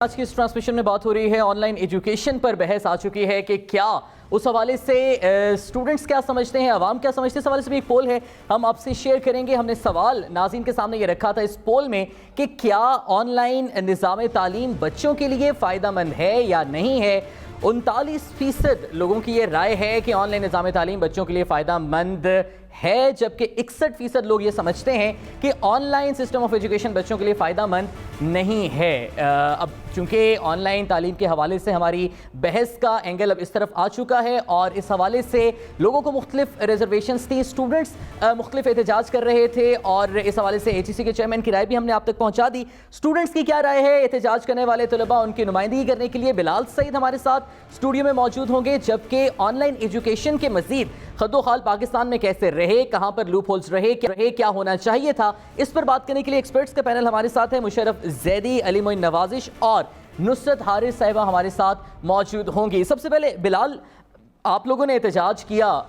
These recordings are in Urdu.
آج کی اس ٹرانسمیشن میں بات ہو رہی ہے آن لائن ایجوکیشن پر بحث آ چکی ہے کہ کیا اس حوالے سے اسٹوڈنٹس کیا سمجھتے ہیں, عوام کیا سمجھتے ہیں. اس حوالے سے بھی ایک پول ہے, ہم آپ سے شیئر کریں گے. ہم نے سوال ناظرین کے سامنے یہ رکھا تھا اس پول میں کہ کیا آن لائن نظام تعلیم بچوں کے لیے فائدہ مند ہے یا نہیں ہے. 39% لوگوں کی یہ رائے ہے کہ آن لائن نظام تعلیم بچوں کے لیے فائدہ مند ہے, جبکہ 61% لوگ یہ سمجھتے ہیں کہ on line system of education بچوں کے لیے فائدہ مند نہیں ہے. اب چونکہ آن لائن تعلیم کے حوالے سے ہماری بحث کا اینگل اب اس طرف آ چکا ہے اور اس حوالے سے لوگوں کو مختلف ریزرویشنز تھی, اسٹوڈنٹس مختلف احتجاج کر رہے تھے اور اس حوالے سے AGC کے چیئرمین کی رائے بھی ہم نے آپ تک پہنچا دی. اسٹوڈنٹس کی کیا رائے ہے, احتجاج کرنے والے طلباء, ان کی نمائندگی کرنے کے لیے بلال سعید ہمارے ساتھ اسٹوڈیو میں موجود ہوں گے. جبکہ آن لائن ایجوکیشن کے مزید خد و خال پاکستان میں کیسے رہے, کہاں پر لوپ ہولز رہے, کیا ہونا چاہیے تھا, اس پر بات کرنے کے لیے ایکسپرٹس کا پینل ہمارے ساتھ ہے. مشرف زیدی, علی معین نوازش اور نصرت حارث صاحبہ ہمارے ساتھ موجود ہوں گی. سب سے پہلے بلال, آپ لوگوں نے احتجاج کیا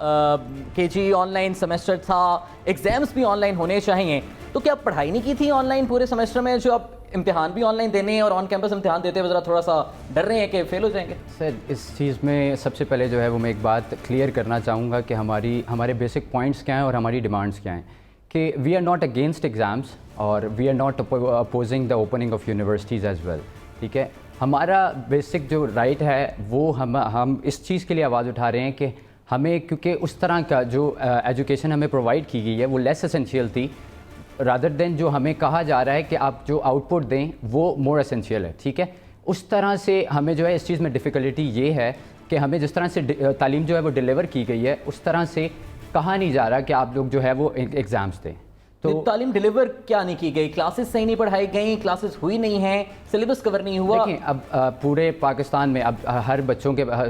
کہ جی آن لائن سیمسٹر تھا, ایگزامز بھی آن لائن ہونے چاہیے, تو کیا پڑھائی نہیں کی تھی آن لائن پورے سیمسٹر میں, جو آپ امتحان بھی آن لائن دینے ہیں اور آن کیمپس امتحان دیتے ہوئے ذرا تھوڑا سا ڈر رہے ہیں کہ فیل ہو جائیں گے؟ سر اس چیز میں سب سے پہلے جو ہے وہ میں ایک بات کلیئر کرنا چاہوں گا کہ ہمارے بیسک پوائنٹس کیا ہیں اور ہماری ڈیمانڈس کیا ہیں. کہ we are not against exams اور we are not opposing the opening of universities as well. ٹھیک ہے, ہمارا بیسک جو رائٹ ہے وہ ہم اس چیز کے لیے آواز اٹھا رہے ہیں کہ ہمیں, کیونکہ اس طرح کا جو ایجوکیشن ہمیں پرووائڈ کی گئی ہے وہ لیس اسینشیل تھی رادر دین جو ہمیں کہا جا رہا ہے کہ آپ جو آؤٹ پٹ دیں وہ مور اسینشیل ہے. ٹھیک ہے, اس طرح سے ہمیں جو ہے اس چیز میں ڈیفیکلٹی یہ ہے کہ ہمیں جس طرح سے تعلیم جو ہے وہ ڈیلیور کی گئی ہے اس طرح سے کہا نہیں جا رہا کہ آپ لوگ جو ہے وہ ایگزامس دیں. تو تعلیم ڈیلیور کیا نہیں کی گئی, کلاسز صحیح نہیں پڑھائی گئیں, کلاسز ہوئی نہیں ہیں, سلیبس کور نہیں ہوا. دیکھیں اب پورے پاکستان میں اب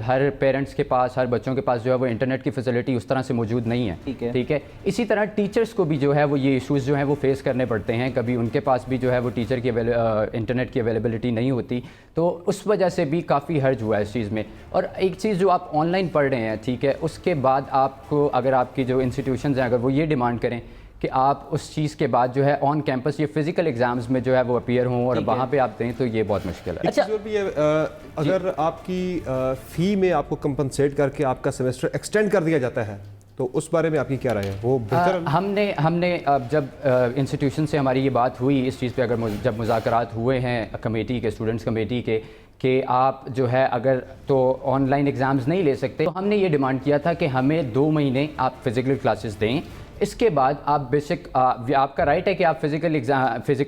ہر پیرنٹس کے پاس, ہر بچوں کے پاس جو ہے وہ انٹرنیٹ کی فیسلٹی اس طرح سے موجود نہیں ہے. ٹھیک ہے, اسی طرح ٹیچرس کو بھی جو ہے وہ یہ ایشوز جو ہیں وہ فیس کرنے پڑتے ہیں. کبھی ان کے پاس بھی جو ہے وہ ٹیچر کی انٹرنیٹ کی اویلیبلٹی نہیں ہوتی, تو اس وجہ سے بھی کافی حرج ہوا ہے اس چیز میں. اور ایک چیز جو آپ آن لائن پڑھ رہے ہیں, ٹھیک ہے, اس کے بعد آپ کو اگر آپ کی جو انسٹیٹیوشنز ہیں اگر وہ یہ ڈیمانڈ کریں کہ آپ اس چیز کے بعد جو ہے آن کیمپس یہ فزیکل ایگزامز میں جو ہے وہ اپیئر ہوں اور وہاں پہ آپ دیں, تو یہ بہت مشکل ہے. اچھا بھی اگر آپ کی فی میں آپ کو کمپنسیٹ کر کے آپ کا سیمسٹر ایکسٹینڈ کر دیا جاتا ہے تو اس بارے میں آپ کی کیا رائے ہے, وہ بہتر؟ ہم نے جب انسٹیٹیوشن سے ہماری یہ بات ہوئی اس چیز پہ, اگر جب مذاکرات ہوئے ہیں کمیٹی کے, اسٹوڈنٹس کمیٹی کے, کہ آپ جو ہے اگر تو آن لائن ایگزامز نہیں لے سکتے, تو ہم نے یہ ڈیمانڈ کیا تھا کہ ہمیں 2 مہینے آپ فزیکل کلاسز دیں. اس کے بعد آپ بیسک آپ کا رائٹ ہے کہ آپ فزیکل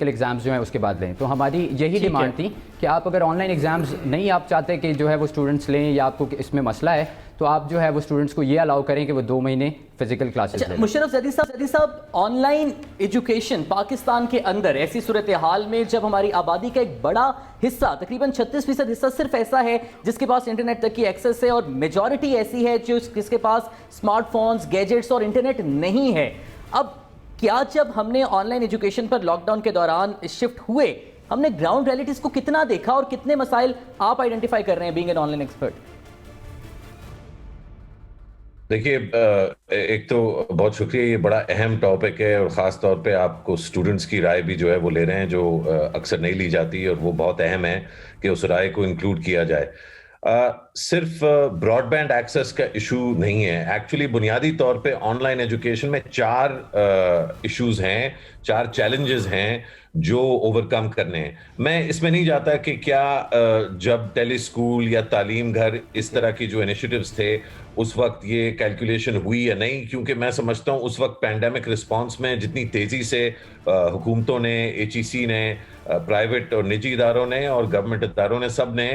ایگزامز جو ہیں اس کے بعد لیں. تو ہماری یہی ڈیمانڈ تھی کہ آپ اگر آن لائن ایگزامز نہیں آپ چاہتے کہ جو ہے وہ اسٹوڈنٹس لیں یا آپ کو اس میں مسئلہ ہے, تو آپ جو ہے وہ اسٹوڈنٹس کو یہ الاؤ کریں کہ وہ 2 مہینے فزیکل کلاسز لیں. مشرف زیدی صاحب, آن لائن ایجوکیشن پاکستان کے اندر ایسی صورتحال میں جب ہماری آبادی کا ایک بڑا حصہ, تقریباً 36% حصہ صرف ایسا ہے جس کے پاس انٹرنیٹ تک کی ایکسیس ہے, اور میجورٹی ایسی ہے جس کے پاس اسمارٹ فونز, گیجٹس اور انٹرنیٹ نہیں ہے. اب کیا جب ہم نے آن لائن ایجوکیشن پر لاک ڈاؤن کے دوران شفٹ ہوئے, ہم نے گراؤنڈ ریئلٹیز کو کتنا دیکھا اور کتنے مسائل آپ آئیڈینٹیفائی کر رہے ہیں being an on line expert? دیکھیے, ایک تو بہت شکریہ, یہ بڑا اہم ٹاپک ہے اور خاص طور پہ آپ کو اسٹوڈنٹس کی رائے بھی جو ہے وہ لے رہے ہیں, جو اکثر نہیں لی جاتی, اور وہ بہت اہم ہے کہ اس رائے کو انکلوڈ کیا جائے. صرف براڈ بینڈ ایکسیس کا ایشو نہیں ہے. ایکچولی بنیادی طور پہ آن لائن ایجوکیشن میں 4 ایشوز ہیں, 4 چیلنجز ہیں جو اوور کم کرنے ہیں. میں اس میں نہیں جاتا کہ کیا جب ٹیلی اسکول یا تعلیم گھر اس طرح کی جو انیشیٹیوز تھے اس وقت یہ کیلکولیشن ہوئی یا نہیں, کیونکہ میں سمجھتا ہوں اس وقت پینڈیمک رسپانس میں جتنی تیزی سے حکومتوں نے, AGC نے, پرائیویٹ اور نجی اداروں نے اور گورنمنٹ اداروں نے, سب نے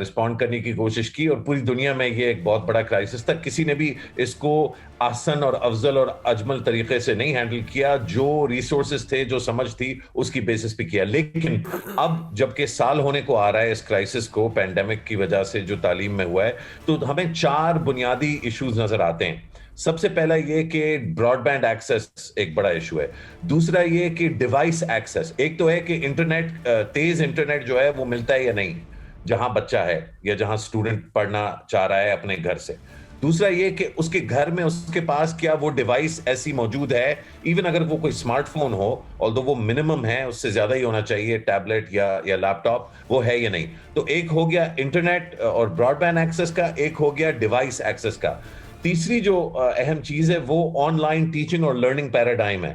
رسپونڈ کرنے کی کوشش کی, اور پوری دنیا میں یہ ایک بہت بڑا کرائسس تھا. کسی نے بھی اس کو آسن اور افضل اور اجمل طریقے سے نہیں ہینڈل کیا. جو ریسورسز تھے, جو سمجھ تھی, اس کی بیسس پہ کیا. لیکن اب جب کہ سال ہونے کو آ رہا ہے اس کرائسس کو, پینڈیمک کی وجہ سے جو تعلیم میں ہوا ہے, تو ہمیں 4 بنیادی ایشوز نظر آتے ہیں. سب سے پہلا یہ کہ براڈ بینڈ ایکسیس ایک بڑا ایشو ہے. دوسرا یہ کہ ڈیوائس ایکسیس. ایک تو ہے کہ انٹرنیٹ, تیز انٹرنیٹ جو ہے وہ ملتا ہے یا نہیں جہاں بچہ ہے یا جہاں اسٹوڈنٹ پڑھنا چاہ رہا ہے اپنے گھر سے. دوسرا یہ کہ اس کے گھر میں اس کے پاس کیا وہ ڈیوائس ایسی موجود ہے, ایون اگر وہ کوئی اسمارٹ فون ہو, although وہ منیمم ہے, اس سے زیادہ ہی ہونا چاہیے, ٹیبلٹ یا لیپ ٹاپ, وہ ہے یا نہیں. تو ایک ہو گیا انٹرنیٹ اور براڈ بینڈ ایکسس کا, ایک ہو گیا ڈیوائس ایکسس کا. تیسری جو اہم چیز ہے وہ آن لائن ٹیچنگ اور لرننگ پیراڈائم ہے.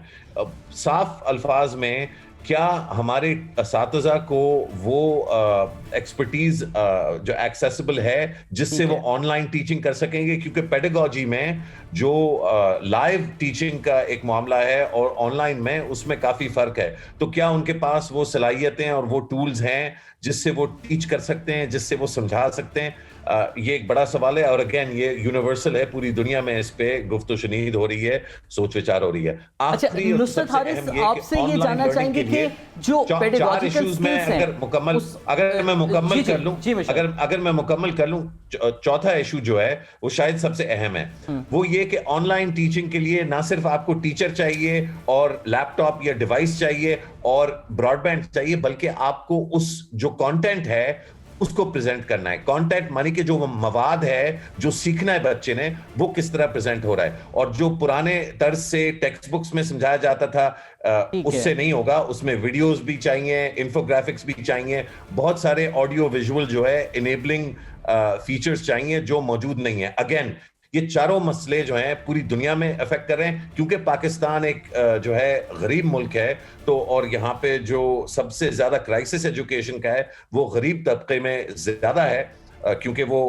صاف الفاظ میں کیا ہمارے اساتذہ کو وہ ایکسپرٹیز جو ایکسیسیبل ہے جس سے وہ آن لائن ٹیچنگ کر سکیں گے, کیونکہ پیڈاگوجی میں جو لائیو ٹیچنگ کا ایک معاملہ ہے اور آن لائن میں, اس میں کافی فرق ہے. تو کیا ان کے پاس وہ صلاحیتیں اور وہ ٹولز ہیں جس سے وہ ٹیچ کر سکتے ہیں, جس سے وہ سمجھا سکتے ہیں؟ یہ ایک بڑا سوال ہے, اور اگین یہ یونیورسل ہے, پوری دنیا میں اس پہ گفت و شنید ہو رہی ہے, سوچ وچار ہو رہی ہے. اچھا نصرت حارث, آپ سے یہ جاننا چاہیں گے کہ جو پیڈاگوجیکل سکلز ہیں, اگر میں مکمل کر لوں, چوتھا ایشو جو ہے وہ شاید سب سے اہم ہے, وہ یہ کہ آن لائن ٹیچنگ کے لیے نہ صرف آپ کو ٹیچر چاہیے اور لیپ ٹاپ یا ڈیوائس چاہیے اور براڈ بینڈ چاہیے, بلکہ آپ کو اس جو کانٹینٹ ہے اس کو پریزنٹ کرنا ہے. کانٹینٹ مانی کہ جو مواد ہے جو سیکھنا ہے بچے نے, وہ کس طرح پریزنٹ ہو رہا ہے, اور جو پرانے طرز سے ٹیکسٹ بکس میں سمجھایا جاتا تھا اس سے نہیں ہوگا. اس میں ویڈیوز بھی چاہیے, انفوگرافکس بھی چاہیے, بہت سارے آڈیو ویژول جو ہے انیبلنگ فیچرز چاہیے جو موجود نہیں ہے. اگین یہ چاروں مسئلے جو ہیں پوری دنیا میں افیکٹ کر رہے ہیں, کیونکہ پاکستان ایک جو ہے غریب ملک ہے, تو اور یہاں پہ جو سب سے زیادہ کرائسس ایجوکیشن کا ہے وہ غریب طبقے میں زیادہ ہے, کیونکہ وہ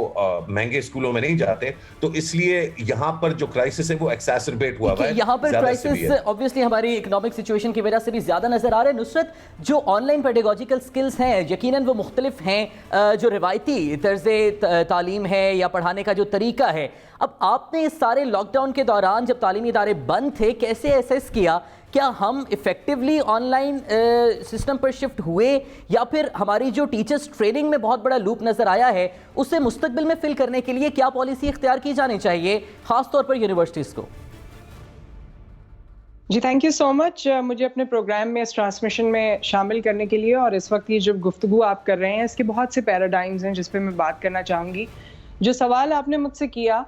مہنگے اسکولوں میں نہیں جاتے, تو اس لیے یہاں پر جو کرائسس ہے وہ ایکسیسربیٹ ہوا ہے. یہاں پر کرائسس obviously ہماری اکنامک سچویشن کی وجہ سے بھی زیادہ نظر آ رہا ہے. نصرت, جو آن لائن پیڈاگوجیکل سکلز ہیں یقیناً وہ مختلف ہیں, جو روایتی طرز تعلیم ہے یا پڑھانے کا جو طریقہ ہے, اب آپ نے اس سارے لاک ڈاؤن کے دوران جب تعلیمی ادارے بند تھے کیسے ایسیس کیا, کیا ہم ایفیکٹولی on line system per shift ہوئے, یا پھر ہماری جو ٹیچرز ٹریننگ میں بہت بڑا لوپ نظر آیا ہے اسے مستقبل میں فل کرنے کے لیے کیا پالیسی اختیار کی جانی چاہیے خاص طور پر یونیورسٹیز کو؟ جی تھینک یو سو مچ مجھے اپنے پروگرام میں اس ٹرانسمیشن میں شامل کرنے کے لیے. اور اس وقت یہ جو گفتگو آپ کر رہے ہیں اس کے بہت سے پیراڈائمز ہیں جس پہ میں بات کرنا چاہوں گی. جو سوال آپ نے مجھ سے کیا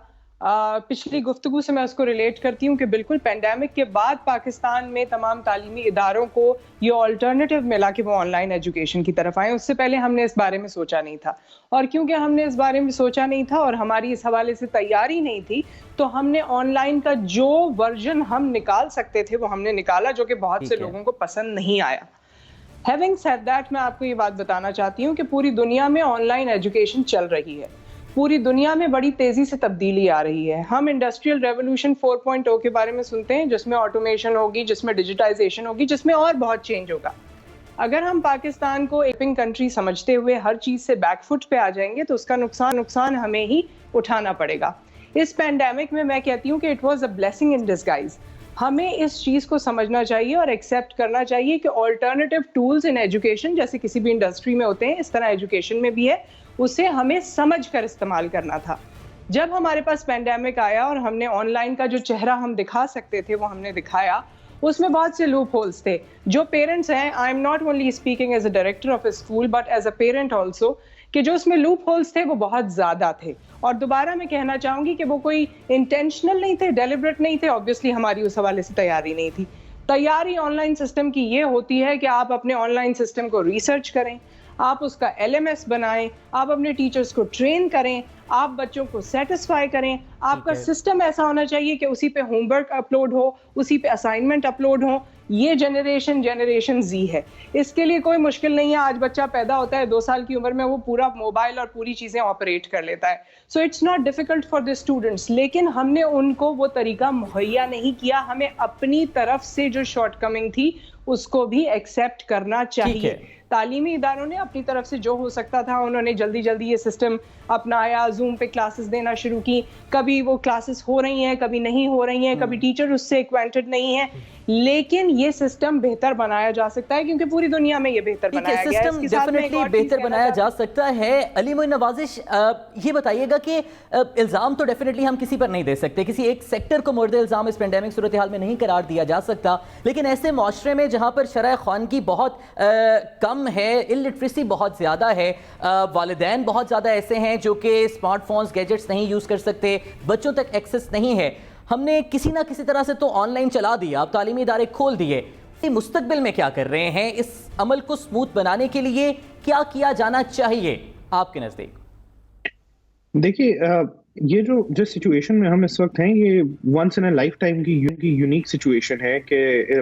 پچھلی گفتگو سے میں اس کو ریلیٹ کرتی ہوں کہ بالکل پینڈیمک کے بعد پاکستان میں تمام تعلیمی اداروں کو یہ آلٹرنیٹیو ملا کہ وہ آن لائن ایجوکیشن کی طرف آئیں. اس سے پہلے ہم نے اس بارے میں سوچا نہیں تھا, اور کیونکہ ہم نے اس بارے میں سوچا نہیں تھا اور ہماری اس حوالے سے تیاری نہیں تھی, تو ہم نے آن لائن کا جو ورژن ہم نکال سکتے تھے وہ ہم نے نکالا, جو کہ بہت سے لوگوں کو پسند نہیں آیا. ہیونگ سیڈ دیٹ, میں آپ کو یہ بات بتانا چاہتی ہوں کہ پوری دنیا میں آن لائن ایجوکیشن چل رہی ہے, پوری دنیا میں بڑی تیزی سے تبدیلی آ رہی ہے. ہم انڈسٹریل ریولوشن 4.0 کے بارے میں سنتے ہیں, جس میں آٹومیشن ہوگی, جس میں ڈیجیٹائزیشن ہوگی, جس میں اور بہت چینج ہوگا. اگر ہم پاکستان کو ایپنگ کنٹری سمجھتے ہوئے ہر چیز سے بیک فٹ پہ آ جائیں گے تو اس کا نقصان ہمیں ہی اٹھانا پڑے گا. اس پینڈیمک میں میں کہتی ہوں کہ it was a blessing in disguise. ہمیں اس چیز کو سمجھنا چاہیے اور ایکسیپٹ کرنا چاہیے کہ آلٹرنیٹیو ٹولز ان ایجوکیشن جیسے کسی بھی انڈسٹری میں ہوتے ہیں, اس طرح ایجوکیشن میں بھی ہے, اسے ہمیں سمجھ کر استعمال کرنا تھا. جب ہمارے پاس پینڈیمک آیا اور ہم نے آن لائن کا جو چہرہ ہم دکھا سکتے تھے وہ ہم نے دکھایا, اس میں بہت سے لوپ ہولز تھے. جو پیرنٹس ہیں, I am not only speaking as a director of a school but as a parent also, کہ جو اس میں لوپ ہولز تھے وہ بہت زیادہ تھے. اور دوبارہ میں کہنا چاہوں گی کہ وہ کوئی انٹینشنل نہیں تھے, ڈیلیبریٹ نہیں تھے. آبویسلی ہماری اس حوالے سے تیاری نہیں تھی. تیاری آن لائن سسٹم کی یہ ہوتی ہے کہ آپ اپنے آن لائن سسٹم کو ریسرچ کریں, آپ اس کا LMS بنائیں, آپ اپنے ٹیچرز کو ٹرین کریں, آپ بچوں کو سیٹسفائی کریں. آپ کا سسٹم ایسا ہونا چاہیے کہ اسی پہ ہوم ورک اپلوڈ ہو, اسی پہ اسائنمنٹ اپلوڈ ہو. یہ جنریشن زی ہے, اس کے لیے کوئی مشکل نہیں ہے. آج بچہ پیدا ہوتا ہے 2 سال کی عمر میں وہ پورا موبائل اور پوری چیزیں آپریٹ کر لیتا ہے. So it's not difficult for the students, لیکن ہم نے ان کو وہ طریقہ مہیا نہیں کیا. ہمیں اپنی طرف سے جو شارٹ کمنگ تھی اس کو بھی ایکسیپٹ کرنا چاہیے. تعلیمی اداروں نے اپنی طرف سے جو ہو سکتا تھا انہوں نے جلدی یہ سسٹم اپنایا, زوم پہ کلاسز دینا شروع کی. کبھی وہ کلاسز ہو رہی ہیں, کبھی نہیں ہو رہی ہیں, کبھی ٹیچر اس سے ایکوینٹڈ نہیں ہے, لیکن یہ سسٹم بہتر بنایا جا سکتا ہے کیونکہ پوری دنیا میں یہ بہتر بنایا گیا ہے. سسٹم ڈیفینیٹلی بہتر بنایا جا سکتا ہے. علی معین نوازش, یہ بتائیے گا کہ الزام تو ڈیفینیٹلی ہم کسی پر نہیں دے سکتے, کسی ایک سیکٹر کو مورد الزام اس پینڈیمک صورتحال میں نہیں قرار دیا جا سکتا, لیکن ایسے معاشرے میں جہاں پر شرح خوانگی بہت کم کم ہے, الٹریسی بہت زیادہ ہے, والدین بہت زیادہ ایسے ہیں جو کہ اسمارٹ فونز گیجٹس نہیں یوز کر سکتے, بچوں تک ایکسیس نہیں ہے. ہم نے کسی نہ کسی طرح سے تو آن لائن چلا دیا, اب تعلیمی ادارے کھول دیے, مستقبل میں کیا کر رہے ہیں؟ اس عمل کو سموتھ بنانے کے لیے کیا کیا جانا چاہیے آپ کے نزدیک؟ دیکھیے یہ جو سچویشن میں ہم اس وقت ہیں یہ once in a lifetime کی یونیک سچویشن ہے کہ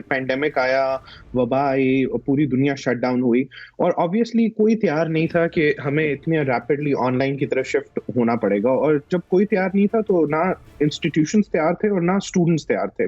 پینڈیمک آیا, وبا آئی, پوری دنیا شٹ ڈاؤن ہوئی, اور آبویسلی کوئی تیار نہیں تھا کہ ہمیں اتنے ریپڈلی آن لائن کی طرف شفٹ ہونا پڑے گا. اور جب کوئی تیار نہیں تھا تو نہ انسٹیٹیوشنز تیار تھے اور نہ اسٹوڈنٹس تیار تھے,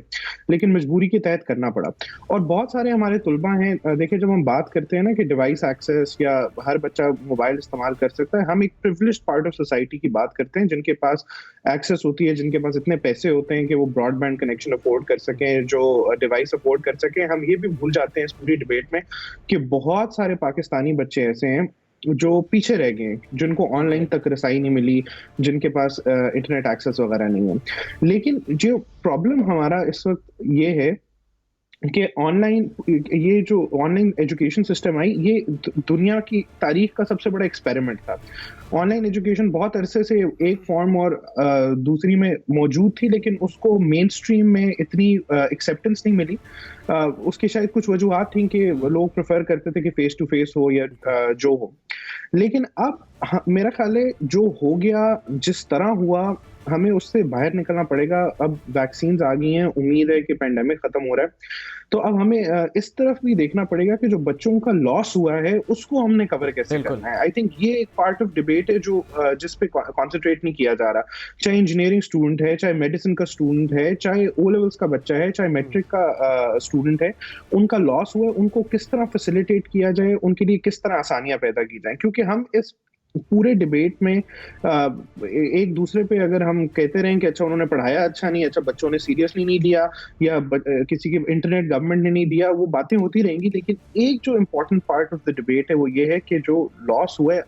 لیکن مجبوری کے تحت کرنا پڑا. اور بہت سارے ہمارے طلباء ہیں, دیکھیں جب ہم بات کرتے ہیں نا کہ ڈیوائس ایکسیس یا ہر بچہ موبائل استعمال کر سکتا ہے, ہم ایک پریویلیجڈ پارٹ آف سوسائٹی کی بات کرتے ہیں جن کے پاس ایکسیس ہوتی ہے, جن کے پاس اتنے پیسے ہوتے ہیں کہ وہ براڈ بینڈ کنیکشن افورڈ کر سکیں, جو ڈیوائس افورڈ کر سکیں. ہم یہ بھی بھول جاتے ہیں اس پوری ڈبیٹ میں کہ بہت سارے پاکستانی بچے ایسے ہیں جو پیچھے رہ گئے ہیں, جن کو آن لائن تک رسائی نہیں ملی, جن کے پاس انٹرنیٹ ایکسیس وغیرہ نہیں ہے. لیکن جو پرابلم ہمارا اس وقت یہ ہے کہ یہ جو on line education system I, یہ دنیا کی تاریخ کا سب سے بڑا ایکسپیریمنٹ تھا. آن لائن ایجوکیشن بہت عرصے سے ایک فارم اور دوسری میں موجود تھی, لیکن اس کو مین اسٹریم میں اتنی ایکسیپٹنس نہیں ملی. اس کی شاید کچھ وجوہات تھیں کہ لوگ پریفر کرتے تھے کہ فیس ٹو فیس ہو یا جو ہو. لیکن اب میرا خیال ہے جو ہو گیا, جس طرح ہوا, ہمیں اس سے باہر نکلنا پڑے گا. اب ویکسینز آ گئی ہیں, امید ہے کہ پینڈیمک ختم ہو رہا ہے, تو اب ہمیں اس طرف بھی دیکھنا پڑے گا کہ جو بچوں کا لاس ہوا ہے اس کو ہم نے کور کیسے کرنا ہے. آئی تھنک یہ ایک پارٹ آف ڈبیٹ ہے جو جس پہ کانسنٹریٹ نہیں کیا جا رہا. چاہے انجینئرنگ اسٹوڈنٹ ہے, چاہے میڈیسن کا اسٹوڈنٹ ہے, چاہے او لیولس کا بچہ ہے, چاہے میٹرک کا اسٹوڈنٹ ہے, ان کا لاس ہوا ہے, ان کو کس طرح فیسیلیٹیٹ کیا جائے, ان کے لیے کس طرح آسانیاں پیدا کی جائیں. کیونکہ ہم اس پورے ڈبیٹ میں ایک دوسرے پہ اگر ہم کہتے رہیں کہ اچھا انہوں نے پڑھایا اچھا نہیں, اچھا بچوں نے سیریسلی نہیں لیا, یا کسی کی انٹرنیٹ گورنمنٹ نے نہیں دیا, وہ باتیں ہوتی رہیں گی. لیکن ایک جو important part of the debate ہے وہ یہ ہے کہ جو لاس ہوا ہے,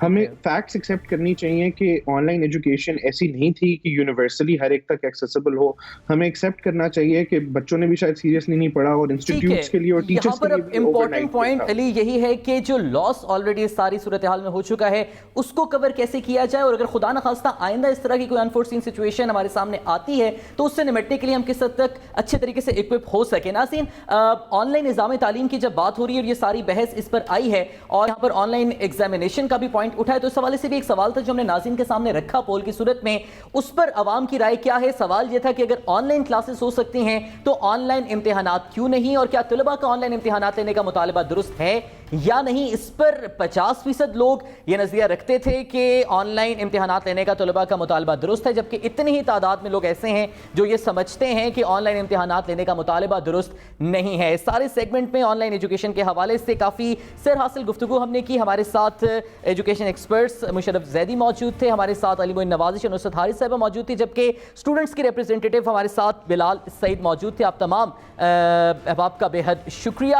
ہمیں فیکٹس ایکسیپٹ کرنی چاہیے کہ آن لائن ایجوکیشن ایسی نہیں تھی کہ یونیورسلی ہر ایک تک ایکسیسیبل ہو. ہمیں ایکسیپٹ کرنا چاہیے کہ بچوں نے بھی شاید سیریسلی نہیں پڑھا, اور انسٹیٹیوٹس کے لیے اور ٹیچرز کے لیے امپورٹنٹ پوائنٹ علی یہی ہے کہ جو لاس آلریڈی اس ساری صورتحال میں ہو چکا ہے اس کو کور کیسے کیا جائے, اور اگر خدا نخواستہ آئندہ اس طرح کی کوئی انفورسین سچویشن ہمارے سامنے آتی ہے تو اس سے نمٹنے کے لیے ہم کس حد تک اچھے طریقے سے اکوپ ہو سکیں. ناظرین, آن لائن نظام تعلیم کی جب بات ہو رہی ہے اور یہ ساری بحث اس پر آئی ہے, اور یہاں پر آن لائن ایگزامینیشن کا بھی پوائنٹ اٹھا ہے, تو اس حوالے سے بھی ایک سوال تھا جو ہم نے ناظرین کے سامنے رکھا پول کی صورت میں, اس پر عوام کی رائے کیا ہے. سوال یہ تھا کہ اگر آن لائن کلاسز ہو سکتی ہیں تو آن لائن امتحانات کیوں نہیں, اور کیا طلباء کا آن لائن امتحانات لینے کا مطالبہ درست ہے یا نہیں. اس پر 50% لوگ یہ نظریہ رکھتے تھے کہ آن لائن امتحانات لینے کا طلباء کا مطالبہ درست ہے, جبکہ اتنی ہی تعداد میں لوگ ایسے ہیں جو یہ سمجھتے ہیں کہ آن لائن امتحانات لینے کا مطالبہ درست نہیں ہے. اس سارے سیگمنٹ میں آن لائن ایجوکیشن کے حوالے سے کافی سر حاصل گفتگو ہم نے کی. ہمارے ساتھ ایجوکیشن ایکسپرٹس مشرف زیدی موجود تھے, ہمارے ساتھ علی معین نوازش اور نصرت حارث صاحبہ موجود تھی, جبکہ اسٹوڈنٹس کے ریپرزینٹیٹیو ہمارے ساتھ بلال سعید موجود تھے. آپ تمام احباب کا بے حد شکریہ.